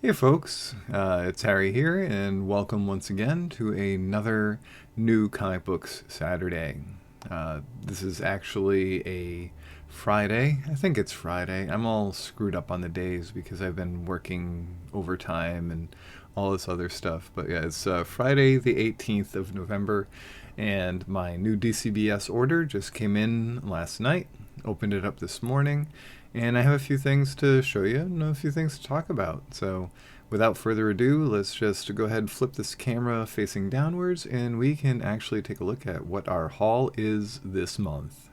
Hey folks, it's Harry here, and welcome once again to another new Comic Books Saturday. This is actually a Friday. I think it's Friday. I'm all screwed up on the days because I've been working overtime and all this other stuff. But yeah, it's Friday the 18th of November, and my new DCBS order just came in last night. Opened it up this morning, and I have a few things to show you and a few things to talk about. So without further ado, let's just go ahead and flip this camera facing downwards, and we can actually take a look at what our haul is this month.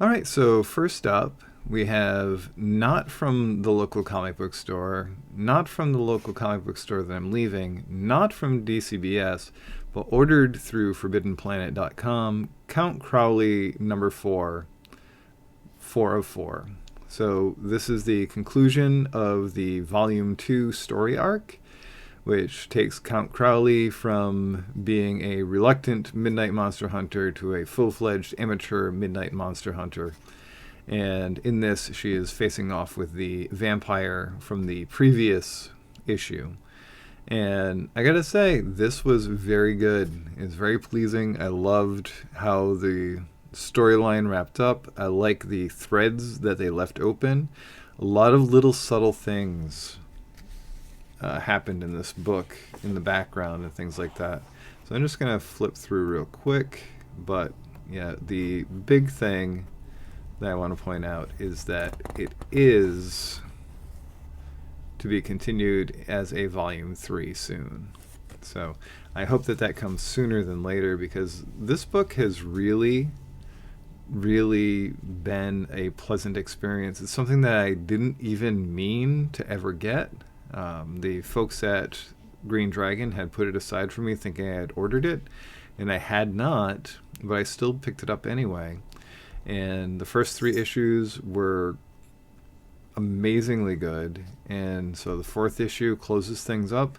Alright, so first up, we have not from the local comic book store, not from the local comic book store that I'm leaving, not from DCBS, but ordered through ForbiddenPlanet.com, Count Crowley number 4, 4 of 4. So this is the conclusion of the Volume 2 story arc, which takes Count Crowley from being a reluctant midnight monster hunter to a full-fledged amateur midnight monster hunter. And in this, she is facing off with the vampire from the previous issue. And I gotta say, this was very good. It's very pleasing. I loved how the storyline wrapped up. I like the threads that they left open. A lot of little subtle things happened in this book in the background and things like that. So I'm just going to flip through real quick. But yeah, the big thing that I want to point out is that it is to be continued as a Volume 3 soon. So I hope that that comes sooner than later, because this book has really been a pleasant experience. It's something that I didn't even mean to ever get. The folks at Green Dragon had put it aside for me thinking I had ordered it, and I had not, but I still picked it up anyway. And the first 3 issues were amazingly good, and so the 4th issue closes things up.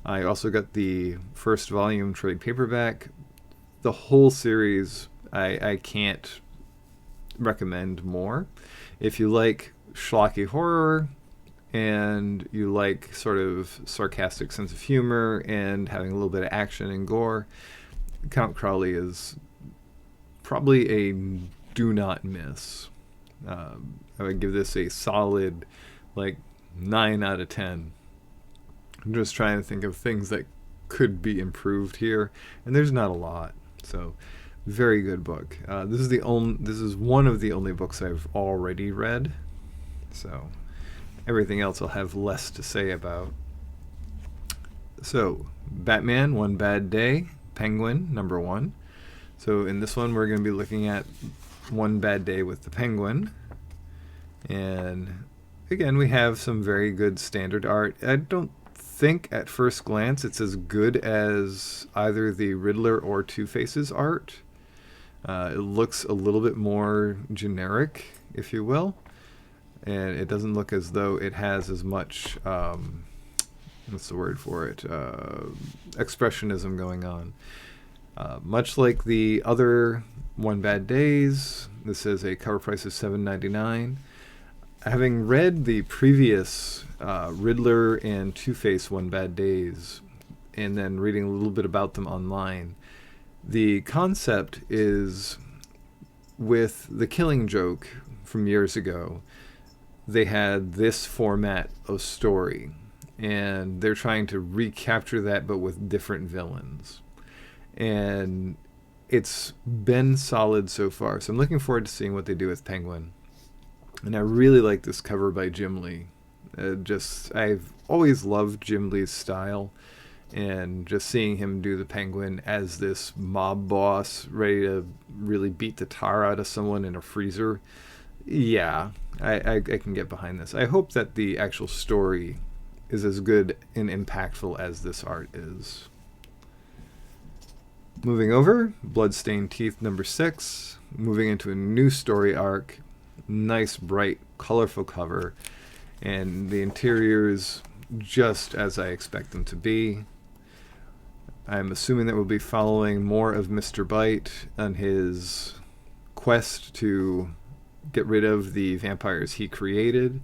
I also got the first volume trade paperback. The whole series I can't recommend more. If you like schlocky horror and you like sort of sarcastic sense of humor and having a little bit of action and gore, Count Crowley is probably a do not miss. I would give this a solid 9 out of 10. I'm just trying to think of things that could be improved here, and there's not a lot. So very good book. This is one of the only books I've already read, so everything else I'll have less to say about. So Batman One Bad Day, Penguin number 1. So in this one we're going to be looking at One Bad Day with the Penguin, and again we have some very good standard art. I don't think at first glance it's as good as either the Riddler or Two-Face's art. It looks a little bit more generic, if you will, and it doesn't look as though it has as much, what's the word for it, expressionism going on. Much like the other One Bad Days, this is a cover price of $7.99. Having read the previous Riddler and Two-Face One Bad Days, and then reading a little bit about them online, the concept is, with The Killing Joke from years ago, they had this format of story, and they're trying to recapture that but with different villains. And it's been solid so far, so I'm looking forward to seeing what they do with Penguin. And I really like this cover by Jim Lee. I've always loved Jim Lee's style, and just seeing him do the Penguin as this mob boss ready to really beat the tar out of someone in a freezer, yeah, I can get behind this. I hope that the actual story is as good and impactful as this art is. Moving over, Bloodstained Teeth number 6, moving into a new story arc. Nice, bright, colorful cover, and the interiors just as I expect them to be. I'm assuming that we'll be following more of Mr. Bite on his quest to get rid of the vampires he created,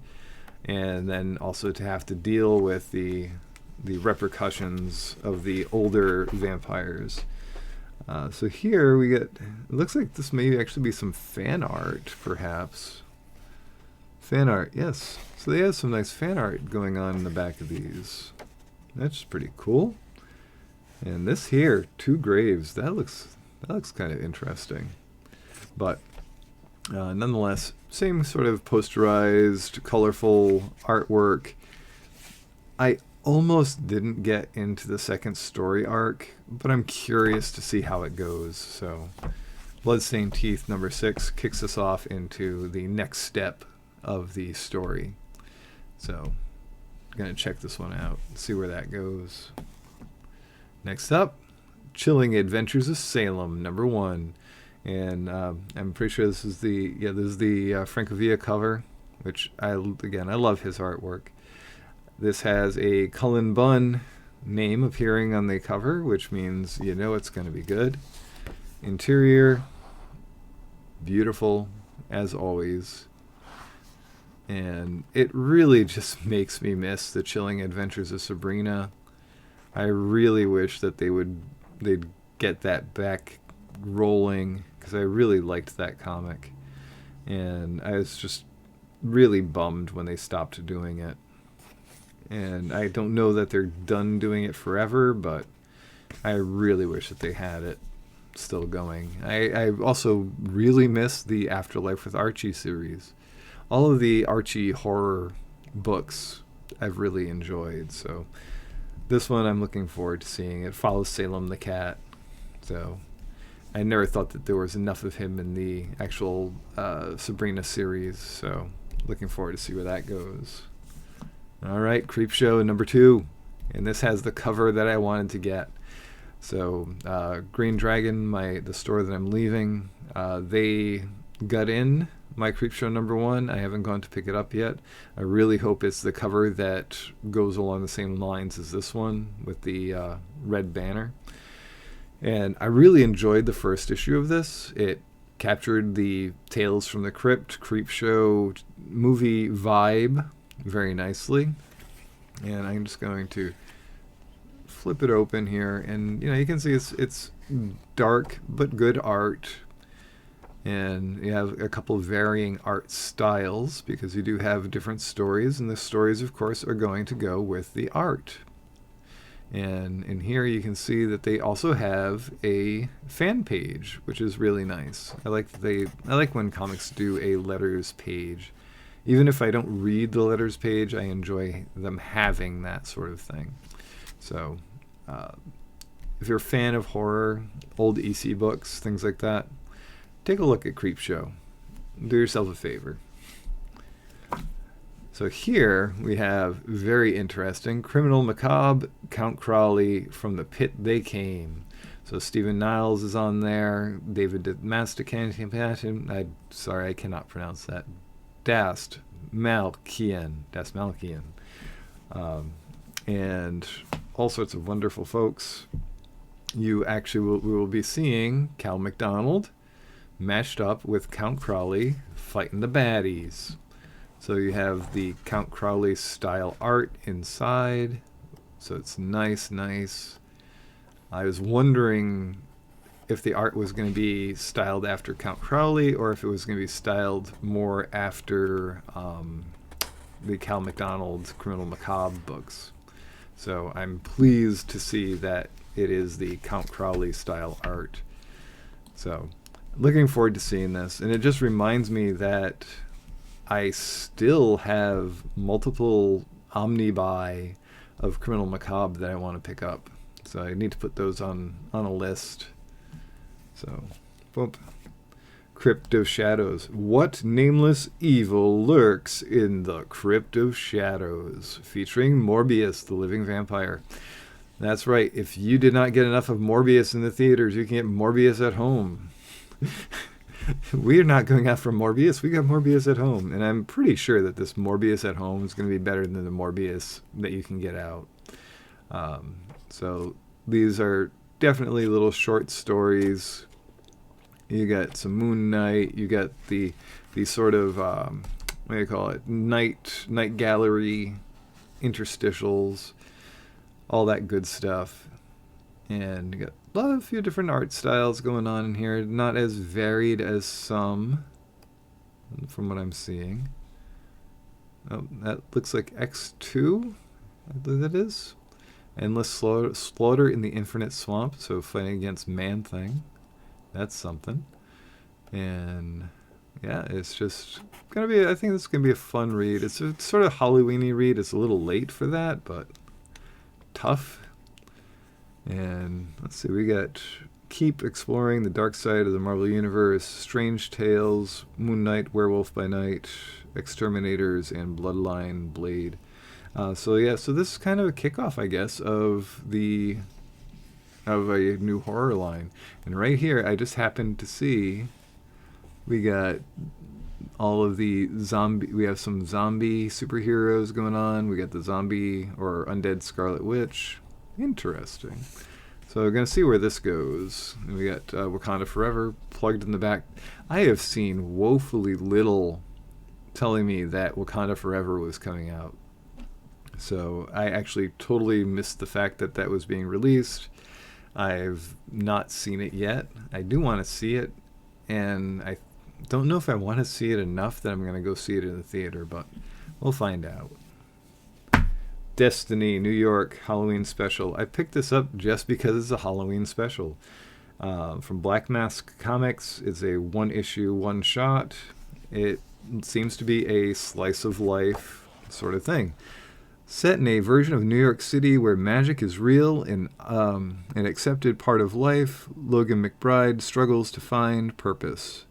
and then also to have to deal with the repercussions of the older vampires. So here we get, it looks like this may actually be some fan art, perhaps. Fan art, yes. So they have some nice fan art going on in the back of these. That's pretty cool. And this here, 2 graves, that looks kind of interesting. But nonetheless, same sort of posterized, colorful artwork. I almost didn't get into the second story arc, but I'm curious to see how it goes. So Bloodstained Teeth number 6 kicks us off into the next step of the story. So I'm going to check this one out and see where that goes. Next up, Chilling Adventures of Salem number 1. And I'm pretty sure this is the Francavilla cover, which I love his artwork. This has a Cullen Bunn name appearing on the cover, which means you know it's going to be good. Interior, beautiful as always. And it really just makes me miss the Chilling Adventures of Sabrina. I really wish that they'd get that back rolling, because I really liked that comic. And I was just really bummed when they stopped doing it. And I don't know that they're done doing it forever, but I really wish that they had it still going. I also really miss the Afterlife with Archie series. All of the Archie horror books I've really enjoyed. So this one I'm looking forward to seeing. It follows Salem the cat. So I never thought that there was enough of him in the actual Sabrina series. So looking forward to see where that goes. All right, Creepshow number 2. And this has the cover that I wanted to get. So Green Dragon, the store that I'm leaving, they got in my Creepshow number 1. I haven't gone to pick it up yet. I really hope it's the cover that goes along the same lines as this one with the red banner. And I really enjoyed the first issue of this. It captured the Tales from the Crypt Creepshow movie vibe very nicely. And I'm just going to flip it open here, and you can see it's dark but good art. And you have a couple of varying art styles, because you do have different stories, and the stories, of course, are going to go with the art. And in here you can see that they also have a fan page, which is really nice. I like when comics do a letters page. Even if I don't read the letters page, I enjoy them having that sort of thing. So if you're a fan of horror, old EC books, things like that, take a look at Creepshow. Do yourself a favor. So here we have very interesting Criminal Macabre, Count Crowley, From the Pit They Came. So Stephen Niles is on there. David Mastacantian. I cannot pronounce that. Das Malkian. And all sorts of wonderful folks. We will be seeing Cal McDonald mashed up with Count Crowley fighting the baddies. So you have the Count Crowley style art inside. So it's nice. I was wondering if the art was going to be styled after Count Crowley, or if it was going to be styled more after the Cal McDonald Criminal Macabre books. So I'm pleased to see that it is the Count Crowley style art. So looking forward to seeing this. And it just reminds me that I still have multiple omnibuy of Criminal Macabre that I want to pick up. So I need to put those on a list. So, boom. Crypt of Shadows. What nameless evil lurks in the Crypt of Shadows? Featuring Morbius, the living vampire. That's right. If you did not get enough of Morbius in the theaters, you can get Morbius at home. We're not going after Morbius. We got Morbius at home. And I'm pretty sure that this Morbius at home is going to be better than the Morbius that you can get out. So these are definitely little short stories. You got some Moon Knight. You got the sort of what do you call it? Night gallery, interstitials, all that good stuff. And you got a few different art styles going on in here. Not as varied as some, from what I'm seeing. Oh, that looks like X2, I believe that is. Endless slaughter in the infinite swamp, so fighting against Man-Thing. That's something. And yeah, it's just gonna be, I think this is gonna be a fun read. It's a sort of Halloween-y read. It's a little late for that, but tough. And let's see, we got Keep Exploring the Dark Side of the Marvel Universe, Strange Tales, Moon Knight, Werewolf by Night, Exterminators, and Bloodline Blade. So this is kind of a kickoff, I guess, of a new horror line. And right here, I just happened to see we got all of the zombie. We have some zombie superheroes going on. We got the zombie or undead Scarlet Witch. Interesting. So we're gonna see where this goes. And we got Wakanda Forever plugged in the back. I have seen woefully little telling me that Wakanda Forever was coming out. So I actually totally missed the fact that that was being released. I've not seen it yet. I do want to see it, and I don't know if I want to see it enough that I'm going to go see it in the theater, but we'll find out. Destiny, New York, Halloween special. I picked this up just because it's a Halloween special. From Black Mask Comics. It's a one-issue, one-shot. It seems to be a slice of life sort of thing. Set in a version of New York City where magic is real and an accepted part of life, Logan McBride struggles to find purpose.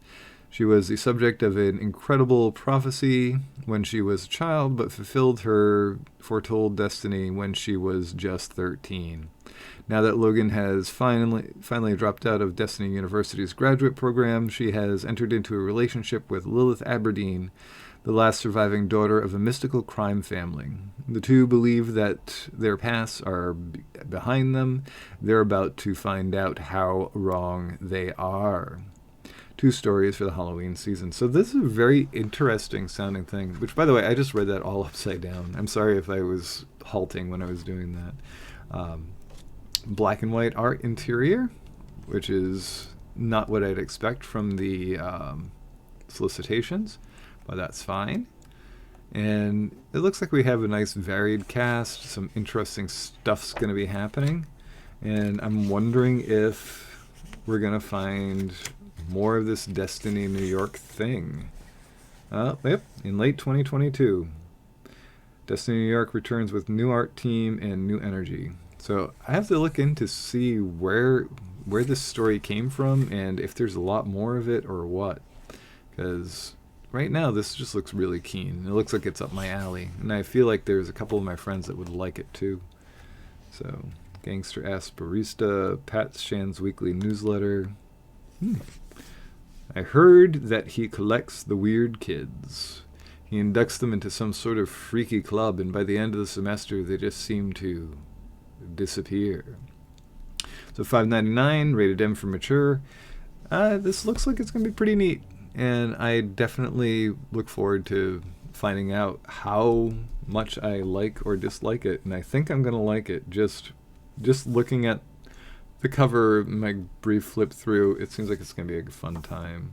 She was the subject of an incredible prophecy when she was a child, but fulfilled her foretold destiny when she was just 13. Now that Logan has finally dropped out of Destiny University's graduate program, she has entered into a relationship with Lilith Aberdeen, the last surviving daughter of a mystical crime family. The two believe that their pasts are behind them. They're about to find out how wrong they are. 2 stories for the Halloween season. So this is a very interesting sounding thing, which, by the way, I just read that all upside down. I'm sorry if I was halting when I was doing that. Black and white art interior, which is not what I'd expect from the solicitations, but that's fine. And it looks like we have a nice varied cast. Some interesting stuff's going to be happening. And I'm wondering if we're going to find more of this Destiny New York thing. Yep, in late 2022. Destiny New York returns with new art team and new energy. So I have to look in to see where this story came from and if there's a lot more of it or what. Because right now this just looks really keen. It looks like it's up my alley. And I feel like there's a couple of my friends that would like it too. So, Gangster Ass Barista, Pat Shan's weekly newsletter. I heard that he collects the weird kids. He inducts them into some sort of freaky club, and by the end of the semester, they just seem to disappear. So $5.99, rated M for mature. This looks like it's going to be pretty neat, and I definitely look forward to finding out how much I like or dislike it, and I think I'm going to like it. Just looking at the cover, my brief flip through, it seems like it's going to be a fun time.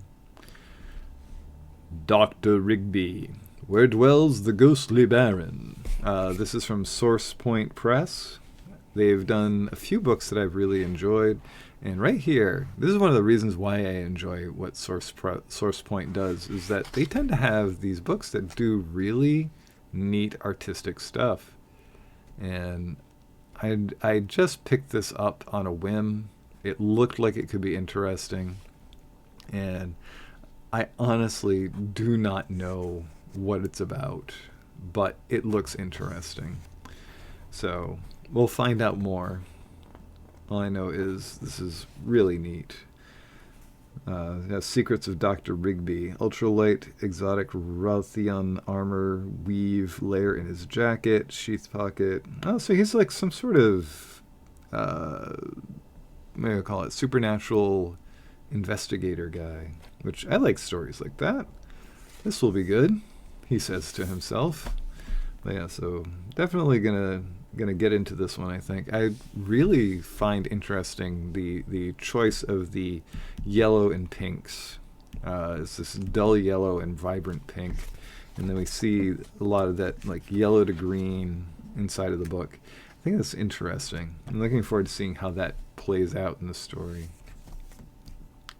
Dr. Rigby, Where Dwells the Ghostly Baron. This is from Source Point Press. They've done a few books that I've really enjoyed. And right here, this is one of the reasons why I enjoy what Source Point does, is that they tend to have these books that do really neat artistic stuff. And I just picked this up on a whim. It looked like it could be interesting. And I honestly do not know what it's about, but it looks interesting. So we'll find out more. All I know is this is really neat. Secrets of Dr. Rigby. Ultralight, exotic Rothian armor, weave layer in his jacket, sheath pocket. Oh, so he's like some sort of, what do you call it, supernatural investigator guy, which I like stories like that. This will be good. he says to himself. But yeah, so definitely gonna get into this one. I think I really find interesting the choice of the yellow and pinks. It's this dull yellow and vibrant pink, and then we see a lot of that like yellow to green inside of the book. I think that's interesting. I'm looking forward to seeing how that plays out in the story.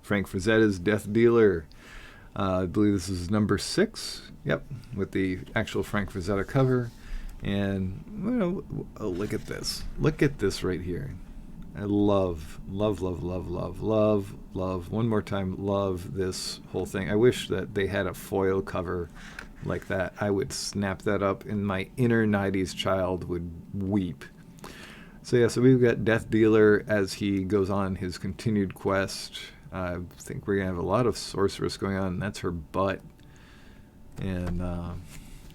Frank Frazetta's Death Dealer. I believe this is number 6. Yep, with the actual Frank Frazetta cover. And, oh, look at this. Look at this right here. I love, one more time, love this whole thing. I wish that they had a foil cover like that. I would snap that up, and my inner 90s child would weep. So yeah, so we've got Death Dealer as he goes on his continued quest. I think we're going to have a lot of sorceress going on, and that's her butt. And,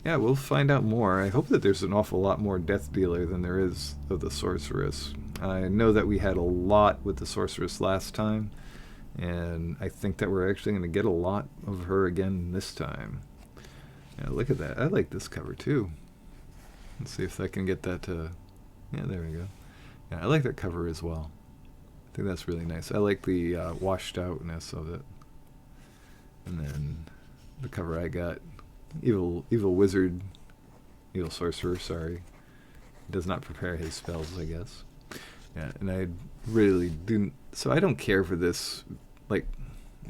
yeah, we'll find out more. I hope that there's an awful lot more Death Dealer than there is of the sorceress. I know that we had a lot with the sorceress last time, and I think that we're actually going to get a lot of her again this time. Yeah, look at that. I like this cover, too. Let's see if I can get that to... Yeah, there we go. Yeah, I like that cover as well. I think that's really nice. I like the washed outness of it. And then the cover I got, evil wizard, evil sorcerer, sorry, does not prepare his spells, I guess. Yeah, and I really didn't, so I don't care for this. Like,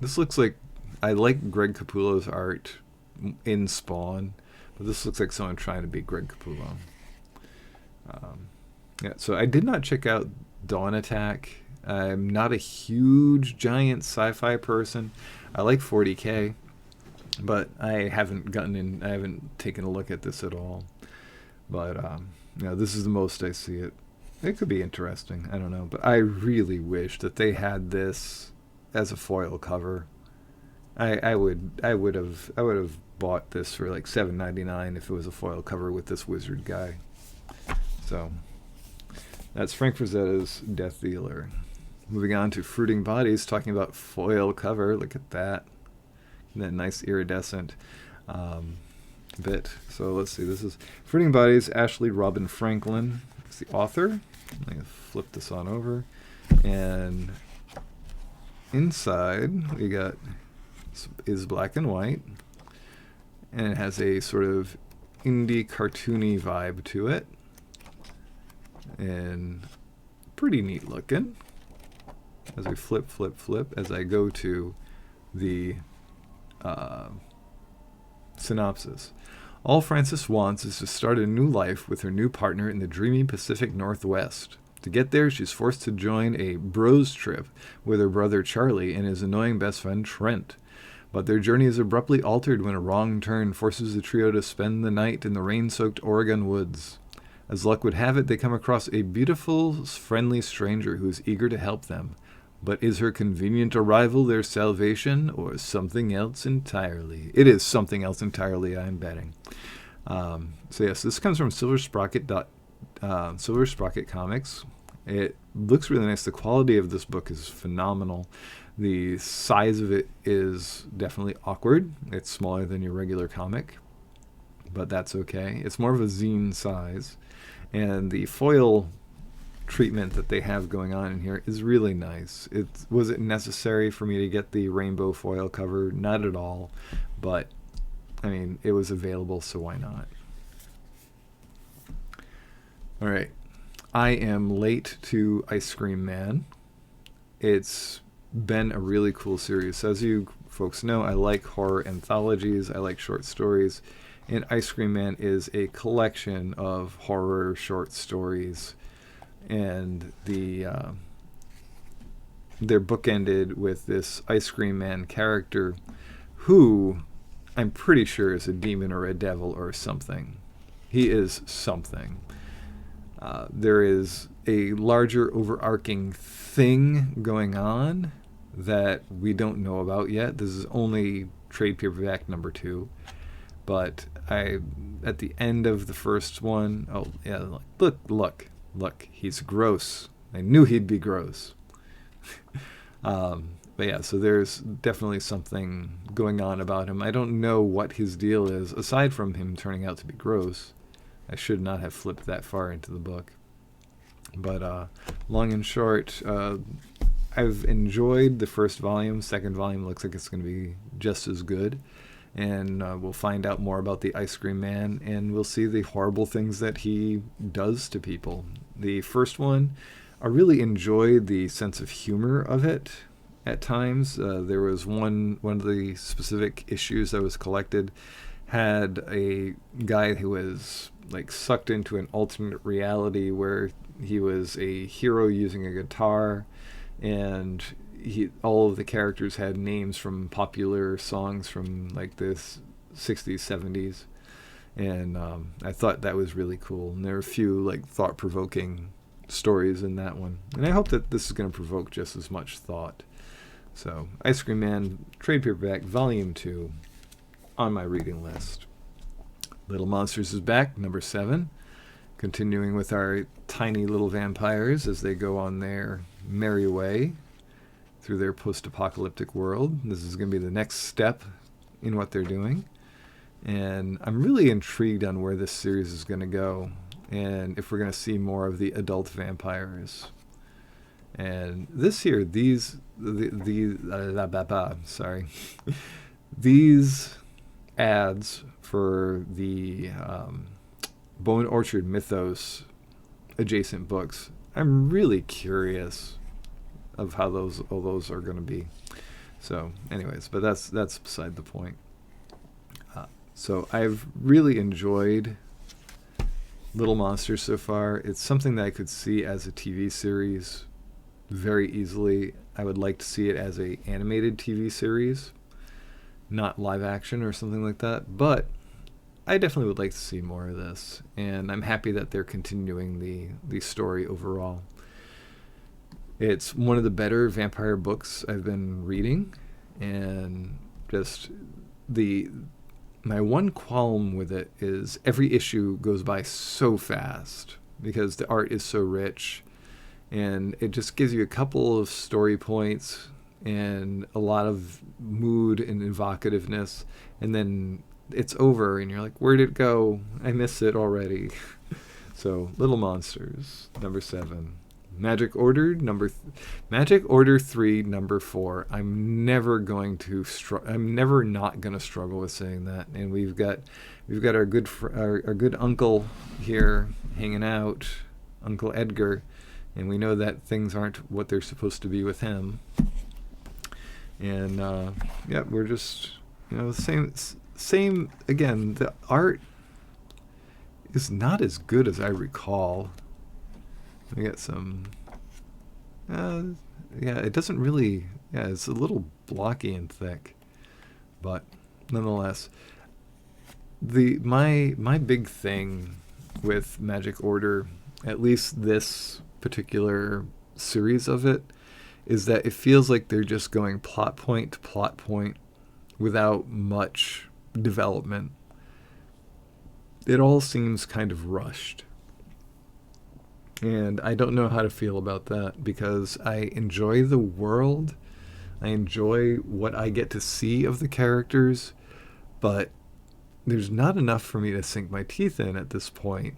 this looks like, I like Greg Capullo's art in Spawn, but this looks like someone trying to be Greg Capullo. Yeah, so I did not check out Dawn Attack. I'm not a huge, giant sci-fi person. I like 40K, but I haven't taken a look at this at all. But, this is the most I see it. It could be interesting. I don't know. But I really wish that they had this as a foil cover. I would have bought this for like $7.99 if it was a foil cover with this wizard guy. So that's Frank Frazetta's Death Dealer. Moving on to Fruiting Bodies, talking about foil cover. Look at that. That nice iridescent bit. So let's see. This is Fruiting Bodies, Ashley Robin Franklin. It's the author. I'm going to flip this on over. And inside, we got is black and white. And it has a sort of indie cartoony vibe to it. And pretty neat looking. As we flip, as I go to the synopsis. All Frances wants is to start a new life with her new partner in the dreamy Pacific Northwest. To get there, she's forced to join a bros trip with her brother Charlie and his annoying best friend Trent. But their journey is abruptly altered when a wrong turn forces the trio to spend the night in the rain-soaked Oregon woods. As luck would have it, they come across a beautiful, friendly stranger who is eager to help them. But is her convenient arrival their salvation, or something else entirely? It is something else entirely, I'm betting. So yes, this comes from Silver Sprocket Comics. It looks really nice. The quality of this book is phenomenal. The size of it is definitely awkward. It's smaller than your regular comic, but that's okay. It's more of a zine size. And the foil treatment that they have going on in here is really nice. Was it necessary for me to get the rainbow foil cover? Not at all. But, I mean, it was available, so why not? All right. I am late to Ice Cream Man. It's been a really cool series. As you folks know, I like horror anthologies. I like short stories. And Ice Cream Man is a collection of horror short stories. And they're bookended with this Ice Cream Man character who I'm pretty sure is a demon or a devil or something. He is something. There is a larger overarching thing going on that we don't know about yet. This is only trade paperback number 2. But at the end of the first one, oh yeah, look, he's gross. I knew he'd be gross. But yeah, so there's definitely something going on about him. I don't know what his deal is, aside from him turning out to be gross. I should not have flipped that far into the book. But long and short, I've enjoyed the first volume. Second volume looks like it's going to be just as good. And we'll find out more about the Ice Cream Man, and we'll see the horrible things that he does to people. The first one, I really enjoyed the sense of humor of it at times. There was one of the specific issues that was collected had a guy who was like sucked into an alternate reality where he was a hero using a guitar, and all of the characters had names from popular songs from like the 60s, 70s, and I thought that was really cool. And there are a few like thought-provoking stories in that one, and I hope that this is going to provoke just as much thought. So, Ice Cream Man trade paperback volume 2 on my reading list. Little Monsters is back, number 7, continuing with our tiny little vampires as they go on their merry way through their post-apocalyptic world. This is going to be the next step in what they're doing. And I'm really intrigued on where this series is going to go, and if we're going to see more of the adult vampires. And this year, these ads for the Bone Orchard Mythos adjacent books, I'm really curious of how all those are going to be. So, anyways, but that's beside the point. So I've really enjoyed Little Monsters so far. It's something that I could see as a TV series very easily. I would like to see it as a animated TV series, not live action or something like that. But I definitely would like to see more of this, and I'm happy that they're continuing the story overall. It's one of the better vampire books I've been reading, and just my one qualm with it is every issue goes by so fast because the art is so rich, and it just gives you a couple of story points and a lot of mood and evocativeness, and then it's over and you're like, where did it go? I miss it already. So, Little Monsters, number 7. Magic Order Magic Order 3, number 4. I'm never not going to struggle with saying that. And we've got our good uncle here hanging out, Uncle Edgar, and we know that things aren't what they're supposed to be with him. And we're just same again. The art is not as good as I recall. We got some, it doesn't really, it's a little blocky and thick, but nonetheless, my big thing with Magic Order, at least this particular series of it, is that it feels like they're just going plot point to plot point without much development. It all seems kind of rushed. And I don't know how to feel about that, because I enjoy the world. I enjoy what I get to see of the characters, but there's not enough for me to sink my teeth in at this point.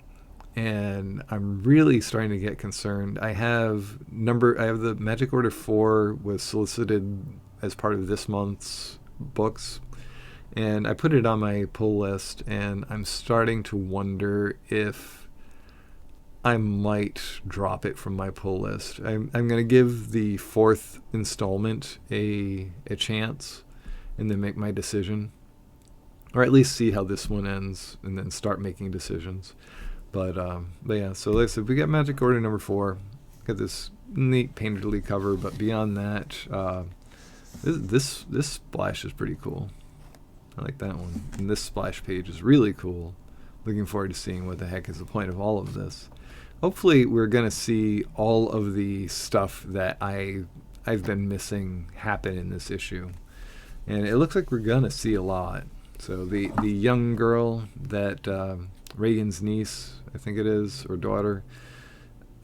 And I'm really starting to get concerned. I have the Magic Order 4 was solicited as part of this month's books, and I put it on my pull list, and I'm starting to wonder if I might drop it from my pull list. I'm going to give the 4th installment a chance and then make my decision, or at least see how this one ends and then start making decisions. But yeah, so like I said, we got Magic Order number 4. Got this neat painterly cover, but beyond that, this splash is pretty cool. I like that one. And this splash page is really cool. Looking forward to seeing what the heck is the point of all of this. Hopefully we're going to see all of the stuff that I've been missing happen in this issue. And it looks like we're going to see a lot. So the young girl that Reagan's niece, I think it is, or daughter,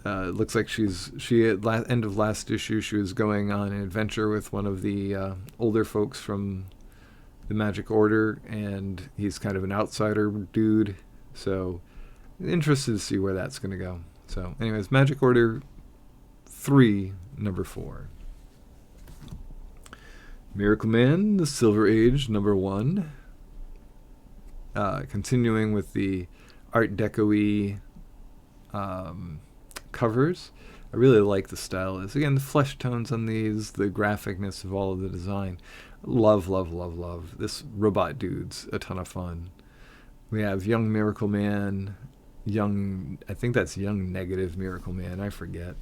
It looks like she at end of last issue she was going on an adventure with one of the older folks from the Magic Order, and he's kind of an outsider dude. So interested to see where that's going to go. So, anyways, Magic Order 3, number 4. Miracle Man, the Silver Age, number 1. Continuing with the Art Deco-y covers. I really like the style. Again, the flesh tones on these, the graphicness of all of the design. Love, love, love, love. This robot dude's a ton of fun. We have Young Miracle Man, I think that's Young Negative Miracle Man, I forget.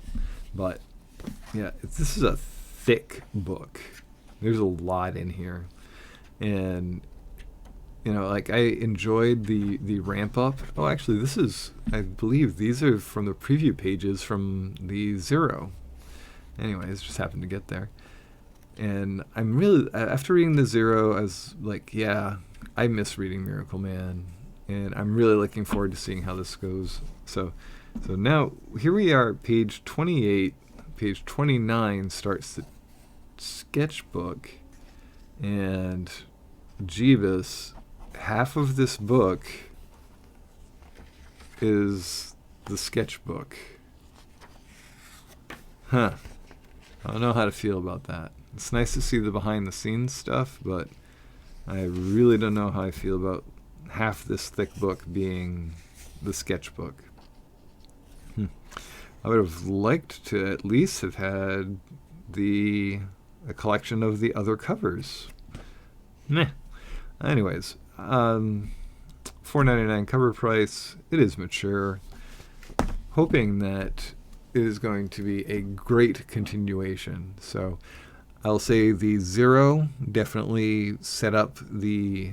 But, yeah, this is a thick book. There's a lot in here. And, you know, like, I enjoyed the ramp up. Oh, actually, I believe these are from the preview pages from the Zero. Anyways, just happened to get there. And I'm really, after reading the Zero, I was like, yeah, I miss reading Miracle Man. And I'm really looking forward to seeing how this goes. So now, here we are, page 28. Page 29 starts the sketchbook. And Jeebus, half of this book is the sketchbook. Huh. I don't know how to feel about that. It's nice to see the behind-the-scenes stuff, but I really don't know how I feel about half this thick book being the sketchbook. I would have liked to at least have had a collection of the other covers. Meh. Anyways, $4.99 cover price. It is mature. Hoping that it is going to be a great continuation. So I'll say the Zero definitely set up the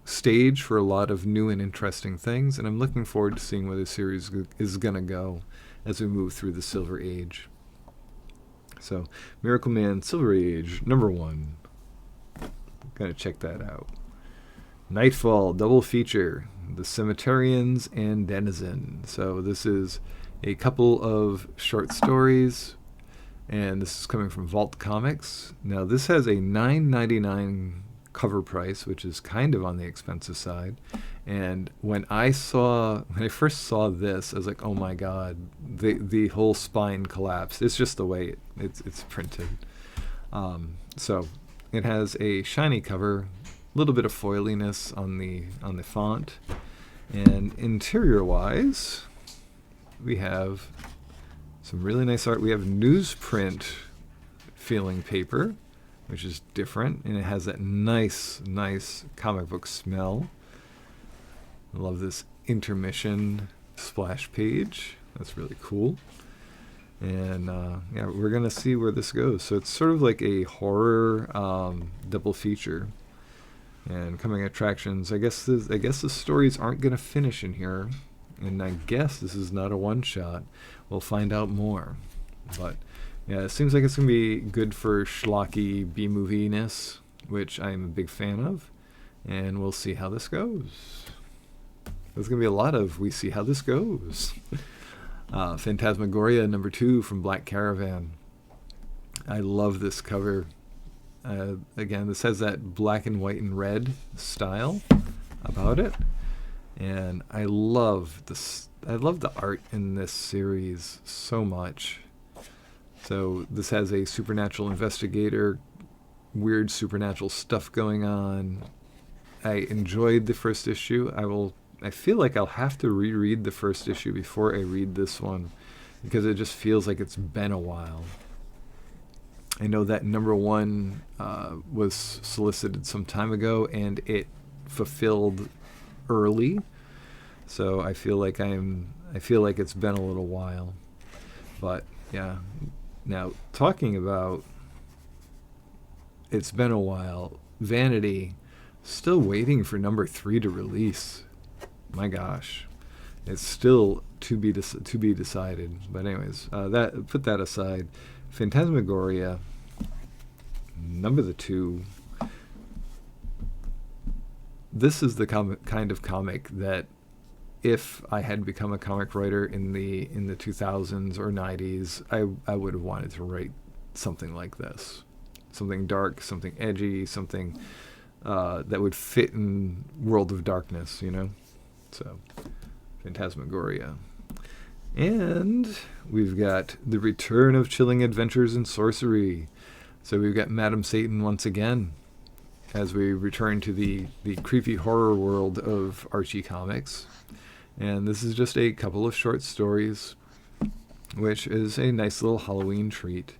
stage for a lot of new and interesting things, and I'm looking forward to seeing where the series is going to go as we move through the Silver Age. So, Miracle Man Silver Age, number 1. Gotta check that out. Nightfall, double feature, The Cemeterians and Denizen. So this is a couple of short stories, and this is coming from Vault Comics. Now this has a $9.99 cover price, which is kind of on the expensive side. And when I first saw this, I was like, oh my god, the whole spine collapsed. It's just the way it's printed. So it has a shiny cover, a little bit of foiliness on the font, and interior wise, we have some really nice art. We have newsprint feeling paper, which is different, and it has that nice comic book smell. I love this intermission splash page. That's really cool. And yeah, we're gonna see where this goes. So it's sort of like a horror double feature. And coming attractions. I guess the stories aren't gonna finish in here, and I guess this is not a one shot. We'll find out more. But yeah, it seems like it's gonna be good for schlocky B-movie-ness, which I'm a big fan of. And we'll see how this goes. There's going to be a lot of we see how this goes. Phantasmagoria number 2 from Black Caravan. I love this cover. Again, this has that black and white and red style about it. And I love the art in this series so much. So this has a supernatural investigator, weird supernatural stuff going on. I enjoyed the first issue. I feel like I'll have to reread the first issue before I read this one, because it just feels like it's been a while. I know that number 1 was solicited some time ago, and it fulfilled early. So I feel like it's been a little while. But yeah. Now, talking about it's been a while, Vanity, still waiting for number 3 to release. My gosh, it's still to be decided. But anyways, put that aside. Phantasmagoria, number 2. This is the kind of comic that if I had become a comic writer in the 2000s or 90s, I would have wanted to write something like this, something dark, something edgy, something that would fit in World of Darkness, you know. So, Phantasmagoria. And we've got the return of Chilling Adventures in Sorcery. So we've got Madam Satan once again, as we return to the creepy horror world of Archie comics. And this is just a couple of short stories, which is a nice little Halloween treat.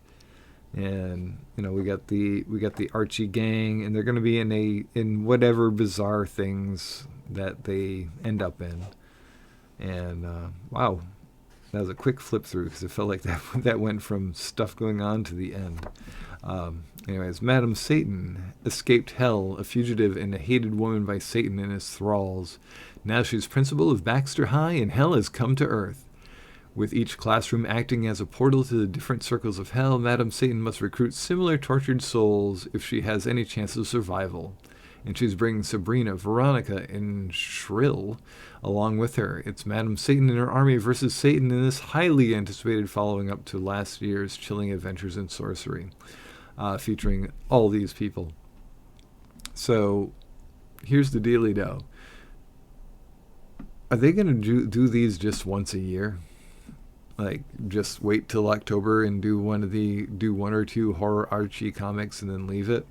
And we got the Archie gang, and they're going to be in whatever bizarre things that they end up in. And wow, that was a quick flip through, because it felt like that went from stuff going on to the end. Anyways, Madam Satan escaped hell, a fugitive and a hated woman by Satan and his thralls. Now she's principal of Baxter High, and hell has come to Earth. With each classroom acting as a portal to the different circles of hell, Madam Satan must recruit similar tortured souls if she has any chance of survival. And she's bringing Sabrina, Veronica, and Shrill along with her. It's Madam Satan and her army versus Satan in this highly anticipated following up to last year's Chilling Adventures in Sorcery, featuring all these people. So, here's the dealio. Are they going to do these just once a year? Like, just wait till October and do one or two horror Archie comics and then leave it?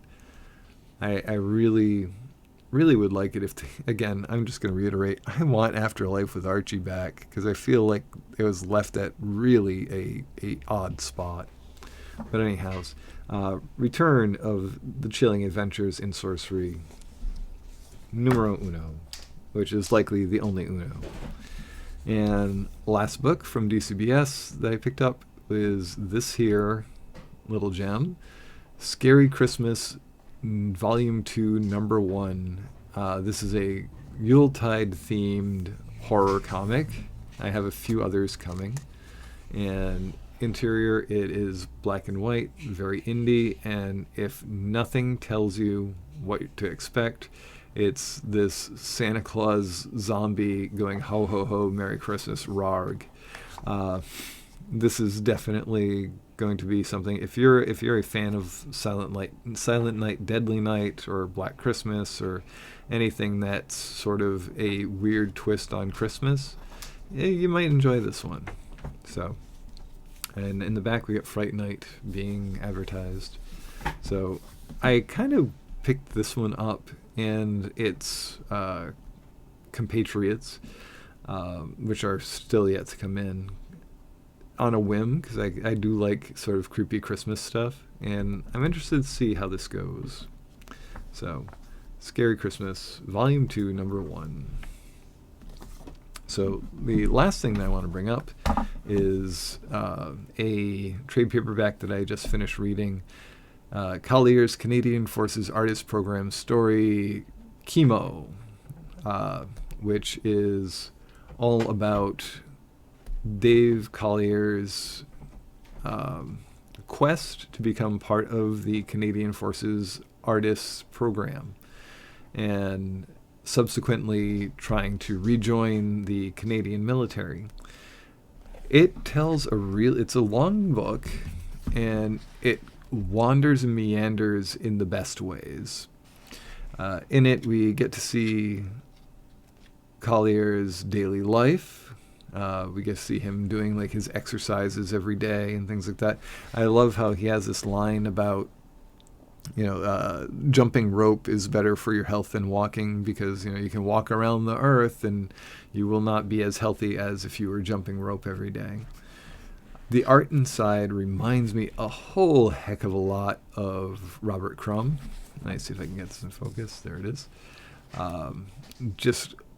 I really, really would like it if again, I'm just going to reiterate, I want Afterlife with Archie back, because I feel like it was left at really a odd spot. But anyhow, return of the Chilling Adventures in Sorcery numero uno, which is likely the only uno. And last book from DCBS that I picked up is this here little gem, Scary Christmas, Volume 2, Number 1. This is a Yuletide-themed horror comic. I have a few others coming. And interior, it is black and white, very indie, and if nothing tells you what to expect, it's this Santa Claus zombie going ho ho ho, Merry Christmas, rarg. This is definitely going to be something. If you're a fan of Silent Night, Deadly Night, or Black Christmas, or anything that's sort of a weird twist on Christmas, you might enjoy this one. So, and in the back we got Fright Night being advertised. So I kind of picked this one up and its compatriots, which are still yet to come in, on a whim, because I do like sort of creepy Christmas stuff, and I'm interested to see how this goes. So, Scary Christmas, Volume 2, Number 1. So, the last thing that I want to bring up is a trade paperback that I just finished reading, Collier's Canadian Forces Artist Program story, Chemo, which is all about Dave Collier's quest to become part of the Canadian Forces Artists Program, and subsequently trying to rejoin the Canadian military. It tells it's a long book, and it wanders and meanders in the best ways. In it, we get to see Collier's daily life. We get to see him doing like his exercises every day and things like that. I love how he has this line about, jumping rope is better for your health than walking, because, you can walk around the earth and you will not be as healthy as if you were jumping rope every day. The art inside reminds me a whole heck of a lot of Robert Crumb. Let's see if I can get this in focus. There it is.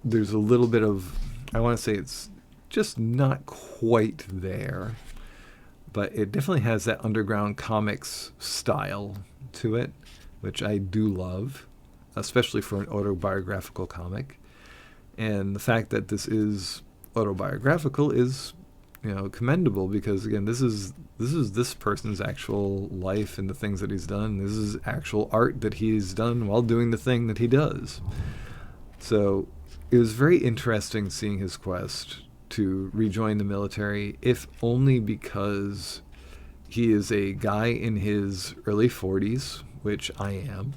There's a little bit of, I want to say it's just not quite there, but it definitely has that underground comics style to it, which I do love, especially for an autobiographical comic. And the fact that this is autobiographical is, commendable, because again, this is this person's actual life and the things that he's done. This is actual art that he's done while doing the thing that he does. So it was very interesting seeing his quest to rejoin the military, if only because he is a guy in his early 40s, which I am,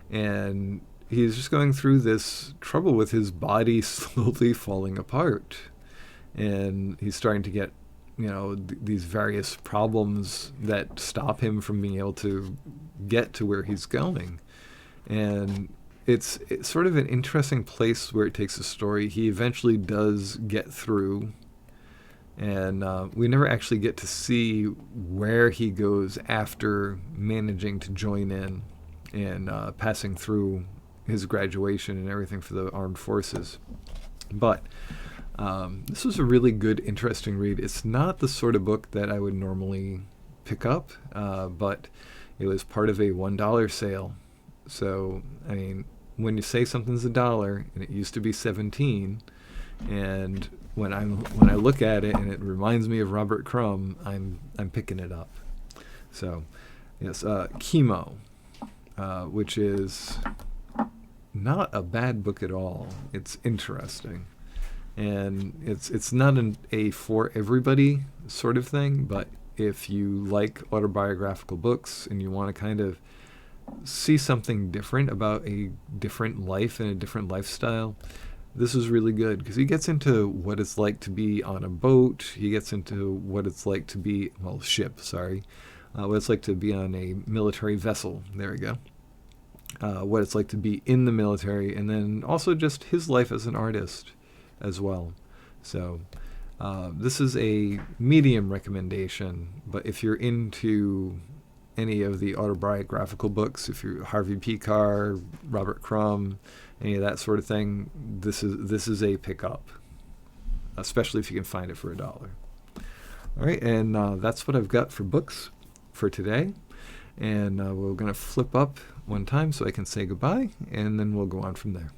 and he's just going through this trouble with his body slowly falling apart. And he's starting to get, these various problems that stop him from being able to get to where he's going. And it's sort of an interesting place where it takes a story. He eventually does get through, and we never actually get to see where he goes after managing to join in and passing through his graduation and everything for the armed forces. But this was a really good, interesting read. It's not the sort of book that I would normally pick up, but it was part of a $1 sale. So, I mean, when you say something's $1, and it used to be 17, and when I look at it and it reminds me of Robert Crumb, I'm picking it up. So, yes, Chemo, which is not a bad book at all. It's interesting, and it's not a for everybody sort of thing. But if you like autobiographical books and you want to kind of see something different about a different life and a different lifestyle, this is really good, because he gets into what it's like to be on a boat. He gets into what it's like to be, ship, sorry. What it's like to be on a military vessel. There we go. What it's like to be in the military, and then also just his life as an artist as well. So this is a medium recommendation, but if you're into any of the autobiographical books, if you're Harvey P. Carr, Robert Crumb, any of that sort of thing, this is a pickup, especially if you can find it for $1. All right, and that's what I've got for books for today. And we're going to flip up one time so I can say goodbye, and then we'll go on from there.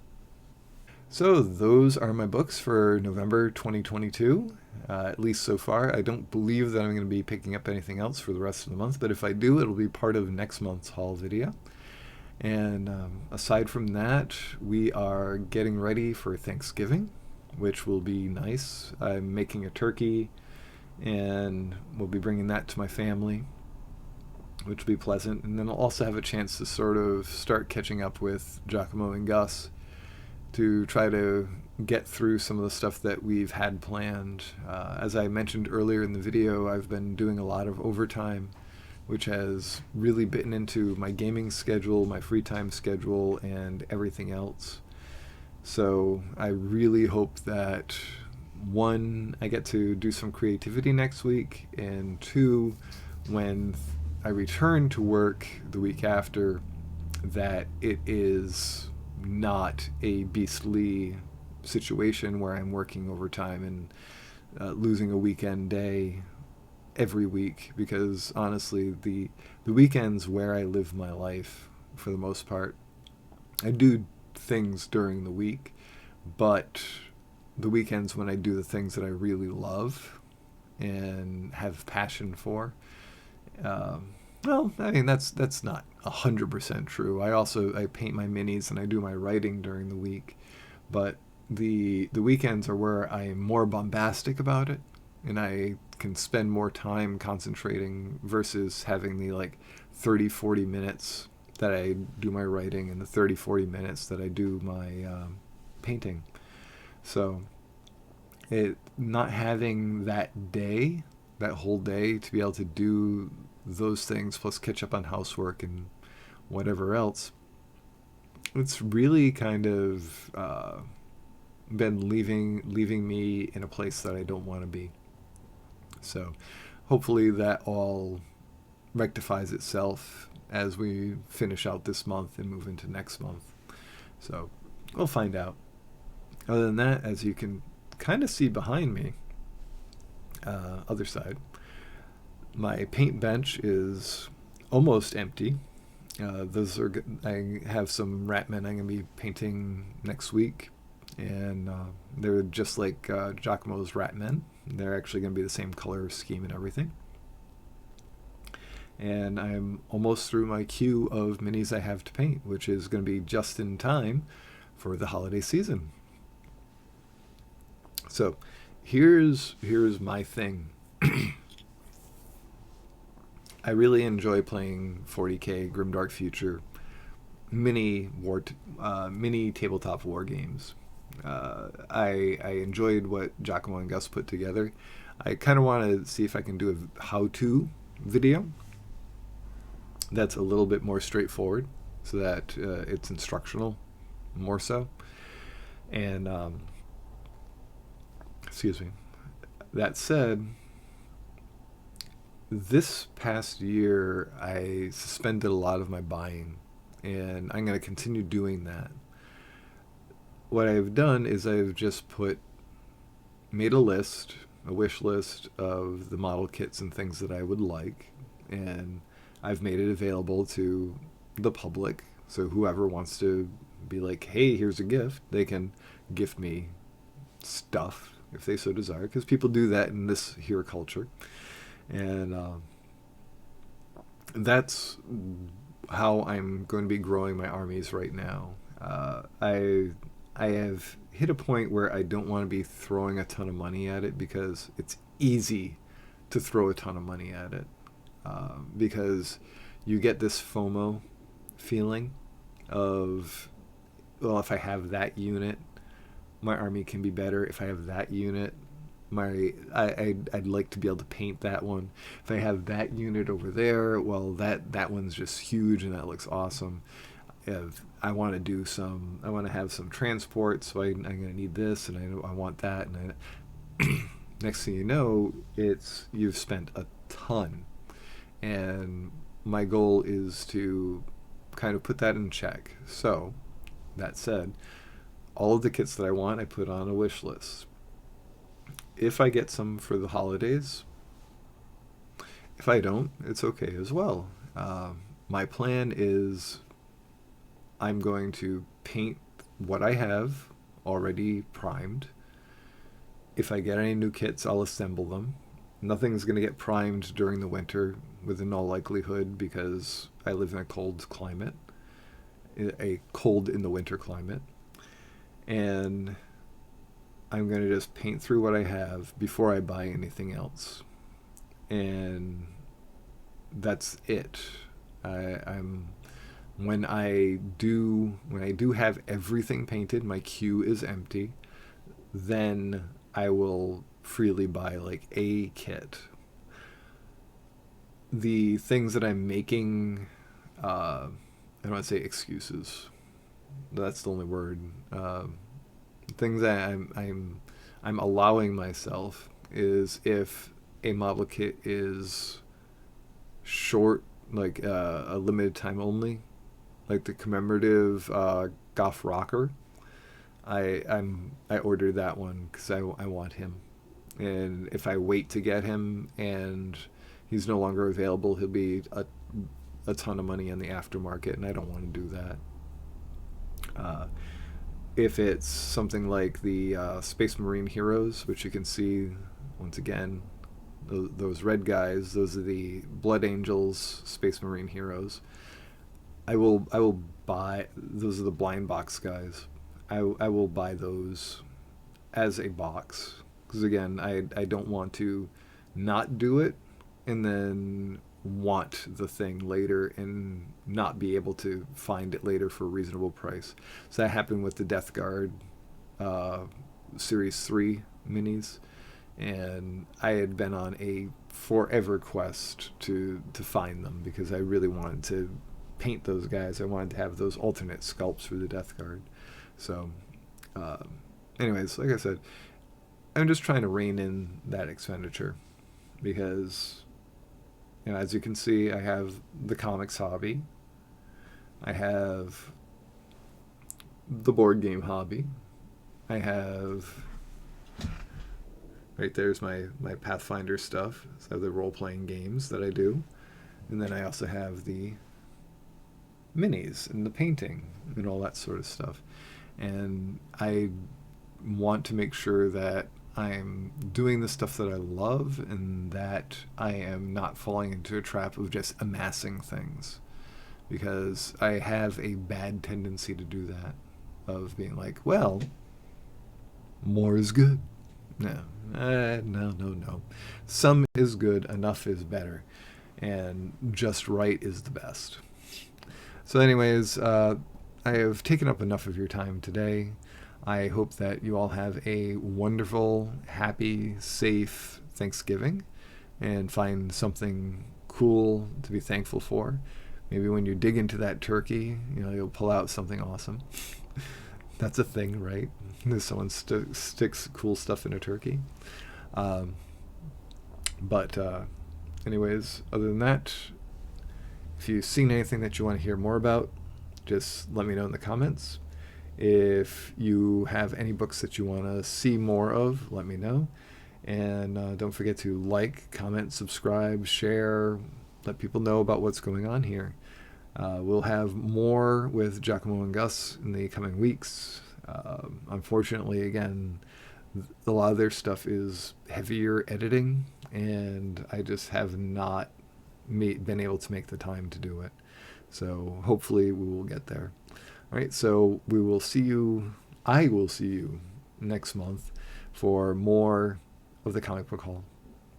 So those are my books for November 2022, at least so far. I don't believe that I'm going to be picking up anything else for the rest of the month, but if I do, it'll be part of next month's haul video. And aside from that, we are getting ready for Thanksgiving, which will be nice. I'm making a turkey, and we'll be bringing that to my family, which will be pleasant. And then I'll also have a chance to sort of start catching up with Giacomo and Gus to try to get through some of the stuff that we've had planned. As I mentioned earlier in the video, I've been doing a lot of overtime, which has really bitten into my gaming schedule, my free time schedule, and everything else. So I really hope that, one, I get to do some creativity next week, and two, when I return to work the week after, that it is not a beastly situation where I'm working overtime and losing a weekend day every week, because honestly the weekends where I live my life for the most part. I do things during the week, but the weekends when I do the things that I really love and have passion for, I mean, that's not 100% true. I paint my minis and I do my writing during the week, but the weekends are where I'm more bombastic about it, and I can spend more time concentrating versus having the 30-40 minutes that I do my writing and the 30-40 minutes that I do my painting. So not having that whole day to be able to do those things, plus catch up on housework and whatever else, it's really kind of been leaving me in a place that I don't want to be. So hopefully that all rectifies itself as we finish out this month and move into next month. So we'll find out. Other than that, as you can kind of see behind me, other side, my paint bench is almost empty. I have some Ratmen I'm going to be painting next week, and they're just like Giacomo's Ratmen. They're actually going to be the same color scheme and everything. And I'm almost through my queue of minis I have to paint, which is going to be just in time for the holiday season. So here's my thing. I really enjoy playing 40k Grimdark Future mini tabletop war games. I enjoyed what Giacomo and Gus put together. I kind of want to see if I can do a how-to video that's a little bit more straightforward, so that it's instructional more so. And excuse me. That said, this past year I suspended a lot of my buying, and I'm going to continue doing that. What I've done is I've just made a list, a wish list of the model kits and things that I would like, and I've made it available to the public. So whoever wants to be like, hey, here's a gift, they can gift me stuff if they so desire, because people do that in this here culture. And that's how I'm going to be growing my armies right now. I have hit a point where I don't want to be throwing a ton of money at it, because it's easy to throw a ton of money at it, because you get this FOMO feeling of, well, if I have that unit, my army can be better. If I have that unit, I'd like to be able to paint that one. If I have that unit over there, well, that one's just huge and that looks awesome. If I want to have some transport, so I'm going to need this, and I want that, and next thing you know, you've spent a ton. And my goal is to kind of put that in check. So, that said, all of the kits that I want, I put on a wish list. If I get some for the holidays, if I don't, it's okay as well. My plan is I'm going to paint what I have already primed. If I get any new kits, I'll assemble them. Nothing's going to get primed during the winter, within all likelihood, because I live in a cold climate, a cold in the winter climate. And I'm going to just paint through what I have before I buy anything else. And that's it. When I do have everything painted, my queue is empty, then I will freely buy like a kit. The things that I'm making, I don't want to say excuses. That's the only word. Things that I'm allowing myself is, if a model kit is short, like a limited time only, like the commemorative Goth Rocker, I ordered that one because I want him. And if I wait to get him and he's no longer available, he'll be a ton of money in the aftermarket, and I don't want to do that. If it's something like the Space Marine Heroes, which you can see once again, those red guys, those are the Blood Angels Space Marine Heroes. I will buy those. Are the blind box guys. I will buy those as a box, because again, I don't want to not do it and then want the thing later and not be able to find it later for a reasonable price. So that happened with the Death Guard Series 3 minis, and I had been on a forever quest to find them, because I really wanted to paint those guys. I wanted to have those alternate sculpts for the Death Guard. So anyways, like I said, I'm just trying to rein in that expenditure, because as you can see, I have the comics hobby, I have the board game hobby, I have, right there's my Pathfinder stuff, so the role-playing games that I do, and then I also have the minis and the painting and all that sort of stuff. And I want to make sure that I'm doing the stuff that I love, and that I am not falling into a trap of just amassing things, because I have a bad tendency to do that, of being like, well, more is good, No, no. Some is good, enough is better, and just right is the best. So, anyways, I have taken up enough of your time today. I hope that you all have a wonderful, happy, safe Thanksgiving and find something cool to be thankful for. Maybe when you dig into that turkey, you'll pull out something awesome. That's a thing, right? Someone sticks cool stuff in a turkey. Um, but, anyways, other than that, if you've seen anything that you want to hear more about, just let me know in the comments. If you have any books that you want to see more of, let me know. And don't forget to like, comment, subscribe, share, let people know about what's going on here. We'll have more with Giacomo and Gus in the coming weeks. Unfortunately, again, a lot of their stuff is heavier editing, and I just have not been able to make the time to do it. So hopefully we will get there. All right, so we will see you. I will see you next month for more of the Comic Book Haul.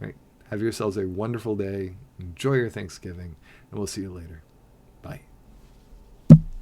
All right, have yourselves a wonderful day. Enjoy your Thanksgiving, and we'll see you later. Bye.